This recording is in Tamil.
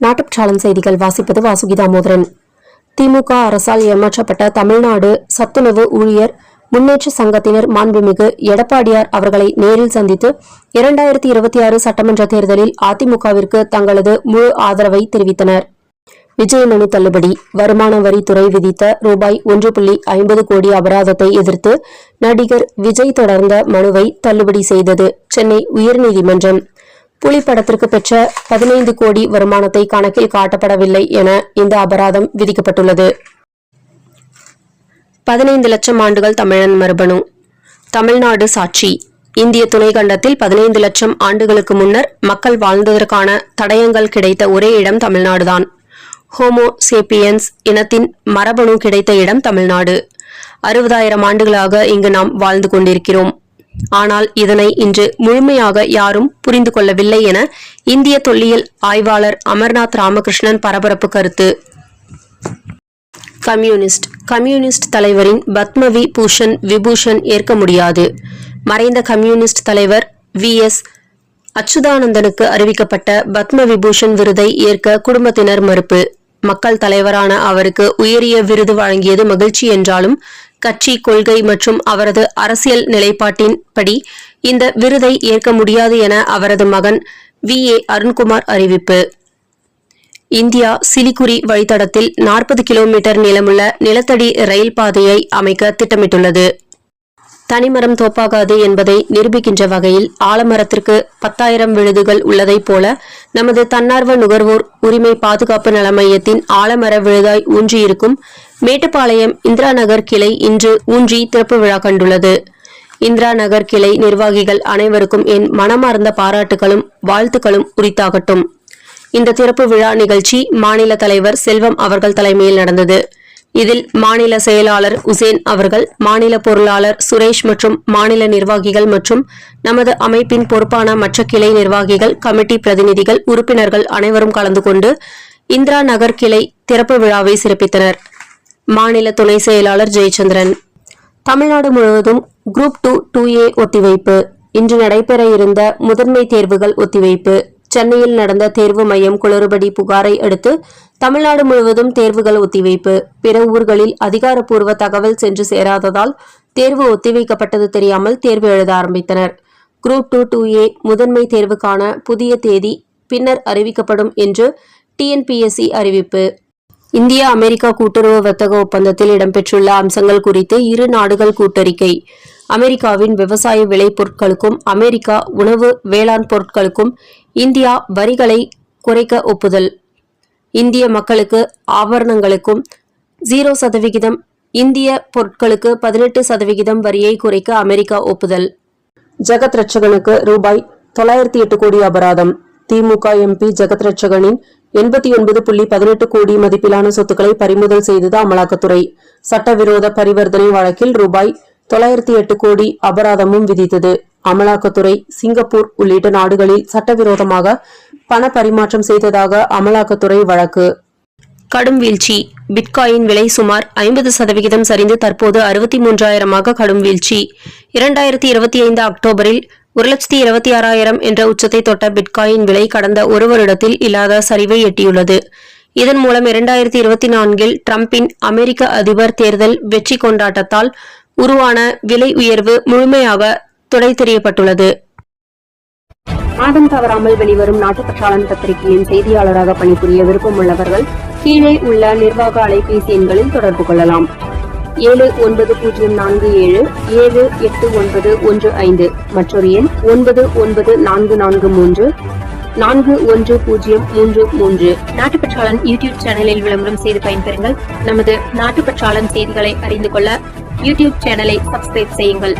நாட்டுப்பற்றாளன் செய்திகள் வாசிப்பது வாசுகி தாமோதரன். திமுக அரசால் ஏமாற்றப்பட்ட தமிழ்நாடு சத்துணவு ஊழியர் முன்னேற்ற சங்கத்தினர் மாண்புமிகு எடப்பாடியார் அவர்களை நேரில் சந்தித்து 2026 சட்டமன்ற தேர்தலில் அதிமுகவிற்கு தங்களது முழு ஆதரவை தெரிவித்தனர். விஜய் மனு தள்ளுபடி. வருமான வரித்துறை விதித்த ரூபாய் 1.50 கோடி அபராதத்தை எதிர்த்து நடிகர் விஜய் தொடர்ந்த மனுவை தள்ளுபடி செய்தது சென்னை உயர்நீதிமன்றம். புலி படத்திற்கு பெற்ற 15 கோடி வருமானத்தை கணக்கில் காட்டப்படவில்லை என இந்த அபராதம் விதிக்கப்பட்டுள்ளது. 15 லட்சம் ஆண்டுகள் தமிழன் மரபணு. தமிழ்நாடு சாட்சி. இந்திய துணைக்கண்டத்தில் 15 லட்சம் ஆண்டுகளுக்கு முன்னர் மக்கள் வாழ்ந்ததற்கான தடயங்கள் கிடைத்த ஒரே இடம் தமிழ்நாடுதான். ஹோமோ சேப்பியன்ஸ் இனத்தின் மரபணு கிடைத்த இடம் தமிழ்நாடு. 60,000 ஆண்டுகளாக இங்கு நாம் வாழ்ந்து கொண்டிருக்கிறோம். ஆனால் இதனை இன்று முழுமையாக யாரும் புரிந்து கொள்ளவில்லை என இந்திய தொல்லியல் ஆய்வாளர் அமர்நாத் ராமகிருஷ்ணன் பரபரப்பு கருத்து. கம்யூனிஸ்ட் தலைவரின் பத்ம விபூஷன் ஏற்க முடியாது. மறைந்த கம்யூனிஸ்ட் தலைவர் VS அச்சுதானந்தனுக்கு அறிவிக்கப்பட்ட பத்ம விபூஷன் விருதை ஏற்க குடும்பத்தினர் மறுப்பு. மக்கள் தலைவரான அவருக்கு உயரிய விருது வழங்கியது மகிழ்ச்சி என்றாலும் கட்சி கொள்கை மற்றும் அவரது அரசியல் நிலைப்பாட்டின் படி இந்த விருதை ஏற்க முடியாது என அவரது மகன் VA அருண்குமார் அறிவிப்பு. இந்தியா சிலிகுரி வழித்தடத்தில் 40 கிலோமீட்டர் நீளமுள்ள நிலத்தடி ரயில் பாதையை அமைக்க திட்டமிட்டுள்ளது. தனிமரம் தோப்பாகாது என்பதை நிரூபிக்கின்ற வகையில் ஆலமரத்திற்கு 10,000 விழுதுகள் உள்ளதைப் போல நமது தன்னார்வ நுகர்வோர் உரிமை பாதுகாப்பு நல மையத்தின் ஆலமர விழுதாய் ஊன்றியிருக்கும் மேட்டுப்பாளையம் இந்திரா நகர் கிளை இன்று ஊன்றி திறப்பு விழா கண்டுள்ளது. இந்திரா நகர் கிளை நிர்வாகிகள் அனைவருக்கும் என் மனமார்ந்த பாராட்டுகளும் வாழ்த்துக்களும் உரித்தாகட்டும். இந்த திறப்பு விழா நிகழ்ச்சி மாநில தலைவர் செல்வம் அவர்கள் தலைமையில் நடந்தது. இதில் மாநில செயலாளர் உசேன் அவர்கள், மாநில பொருளாளர் சுரேஷ் மற்றும் மாநில நிர்வாகிகள் மற்றும் நமது அமைப்பின் பொறுப்பான மற்ற கிளை நிர்வாகிகள், கமிட்டி பிரதிநிதிகள், உறுப்பினர்கள் அனைவரும் கலந்து கொண்டு இந்திரா நகர் கிளை திறப்பு விழாவை சிறப்பித்தனர். மாநில துணை செயலாளர் ஜெயச்சந்திரன். தமிழ்நாடு முழுவதும் குரூப் 2 2A ஒத்திவைப்பு. இன்று நடைபெற இருந்த முதன்மை தேர்வுகள் ஒத்திவைப்பு. சென்னையில் நடந்த தேர்வு மையம் குளறுபடி புகாரை அடுத்து தமிழ்நாடு முழுவதும் தேர்வுகள் ஒத்திவைப்பு. பிற ஊர்களில் அதிகாரப்பூர்வ தகவல் சென்று சேராததால் தேர்வு ஒத்திவைக்கப்பட்டது தெரியாமல் தேர்வு எழுத ஆரம்பித்தனர். குரூப் 2 2A முதன்மை தேர்வுக்கான புதிய தேதி பின்னர் அறிவிக்கப்படும் என்று TNPSC அறிவிப்பு. இந்தியா அமெரிக்கா கூட்டுறவு வர்த்தக ஒப்பந்தத்தில் இடம்பெற்றுள்ள அம்சங்கள் குறித்து இரு நாடுகள் கூட்டறிக்கை. அமெரிக்காவின் விவசாய விளை பொருட்களுக்கும் அமெரிக்கா உணவு வேளாண் பொருட்களுக்கும் இந்தியா வரிகளை குறைக்க ஒப்புதல். இந்திய மக்களுக்கு ஆபரணங்களுக்கும் 0% இந்திய பொருட்களுக்கு 18% வரியை குறைக்க அமெரிக்கா ஒப்புதல். ஜெகத் ரட்சகனுக்கு ரூபாய் 908 கோடி அபராதம். திமுக MP ஜெகத் ரட்சகனின் 89.18 கோடி மதிப்பிலான சொத்துக்களை பறிமுதல் செய்தது அமலாக்கத்துறை. சட்டவிரோத பரிவர்த்தனை வழக்கில் ரூபாய் 908 கோடி அபராதமும் விதித்தது. அமலாக்கத்துறை சிங்கப்பூர் உள்ளிட்ட நாடுகளில் சட்டவிரோதமாக பண பரிமாற்றம் செய்ததாக அமலாக்கத்துறை வழக்கு. கடும் வீழ்ச்சி. பிட்காயின் விலை சுமார் 50% சரிந்து தற்போது 63,000 கடும் வீழ்ச்சி. 2025 அக்டோபரில் 1,26,000 என்ற உச்சத்தை தொட்ட பிட்காயின் விலை கடந்த ஒரு வருடத்தில் இல்லாத சரிவை எட்டியுள்ளது. இதன் மூலம் 2024 டிரம்பின் அமெரிக்க அதிபர் தேர்தல் வெற்றி கொண்டாட்டத்தால் உருவான விலை உயர்வு முழுமையாக துடைத்தெறியப்பட்டுள்ளது. மாதம் தவறாமல் வெளிவரும் நாட்டுப்பற்றாளன் பத்திரிகையின் செய்தியாளராக பணிபுரிய விருப்பம் உள்ளவர்கள் கீழே உள்ள நிர்வாக அலைபேசி எண்களில் தொடர்பு கொள்ளலாம். 790477 78915 மற்றொரு எண் 994434 410033. நாட்டுப்பற்றாளன் யூடியூப் சேனலில் விளம்பரம் செய்து பயன்பெறுங்கள். நமது நாட்டுப்பற்றாளன் செய்திகளை அறிந்து கொள்ள யூடியூப் சேனலை சப்ஸ்கிரைப் செய்யுங்கள்.